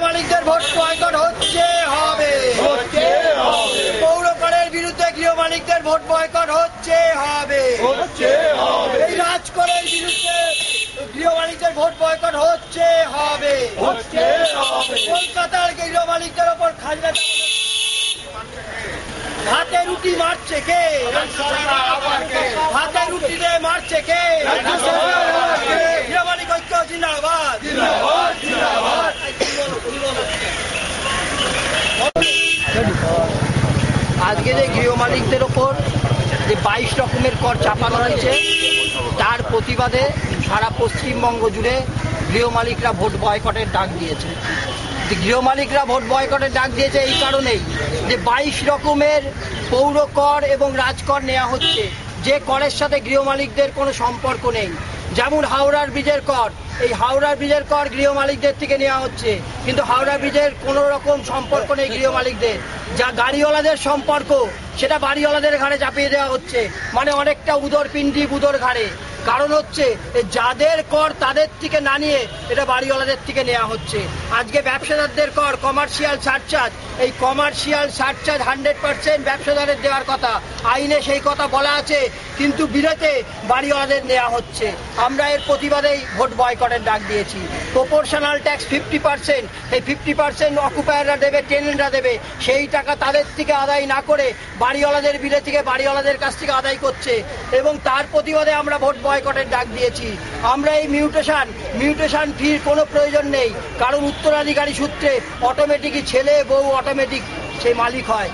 মালিকদের vote boycott হচ্ছে হবে। পৌর করের বিরুদ্ধে গৃহ মালিকদের ভোট বয়কট হচ্ছে হবে। এই রাজকরের বিরুদ্ধে গৃহ মালিকদের ভোট বয়কট হচ্ছে হবে। কলকাতার গৃহ মালিকদের ওপর খাজনা হাতে রুটি মারছে কে? হাতে রুটিতে মারছে কে? গৃহ মালিক ঐক্য জিন্দাবাদ। আজকে যে গৃহ মালিকদের ওপর যে 22 রকমের কর চাপানো হয়েছে তার প্রতিবাদে সারা পশ্চিমবঙ্গ জুড়ে গৃহ মালিকরা ভোট বয়কটের ডাক দিয়েছে। গৃহ মালিকরা ভোট বয়কটের ডাক দিয়েছে এই কারণেই যে 22 রকমের পৌর কর এবং রাজকর নেওয়া হচ্ছে, যে করের সাথে গৃহ মালিকদের কোনো সম্পর্ক নেই। যেমন হাওড়ার ব্রিজের কর, এই হাওড়া ব্রিজের কর গৃহ মালিকদের থেকে নেওয়া হচ্ছে, কিন্তু হাওড়া ব্রিজের কোনো রকম সম্পর্ক নেই গৃহ মালিকদের। যা গাড়িওয়ালাদের সম্পর্ক সেটা বাড়িওয়ালাদের ঘাড়ে চাপিয়ে দেওয়া হচ্ছে, মানে অনেকটা উদরপিণ্ডি বুদর ঘাড়ে। কারণ হচ্ছে যাদের কর তাদের থেকে না নিয়ে এটা বাড়িওয়ালাদের থেকে নেওয়া হচ্ছে। আজকে ব্যবসাদারদের কর কমার্শিয়াল সারচার্জ, এই কমার্শিয়াল সারচার্জ 100% ব্যবসাদারের দেওয়ার কথা, আইনে সেই কথা বলা আছে, কিন্তু বিরেতে বাড়িওয়ালাদের নেওয়া হচ্ছে। আমরা এর প্রতিবাদেই ভোট বয়কটের ডাক দিয়েছি। প্রপোর্শনাল ট্যাক্স 50%, এই 50% অকুপায়াররা দেবে, টেনেন্টরা দেবে, সেই টাকা তাদের থেকে আদায় না করে বাড়িওয়ালাদের বিলে থেকে বাড়িওয়ালাদের কাছ থেকে আদায় করছে, এবং তার প্রতিবাদে আমরা ভোট বয়কটের ডাক দিয়েছি। আমরা এই মিউটেশন ফির কোনো প্রয়োজন নেই, কারণ উত্তরাধিকারী সূত্রে অটোমেটিকই ছেলে বউ অটোমেটিক সেই মালিক হয়।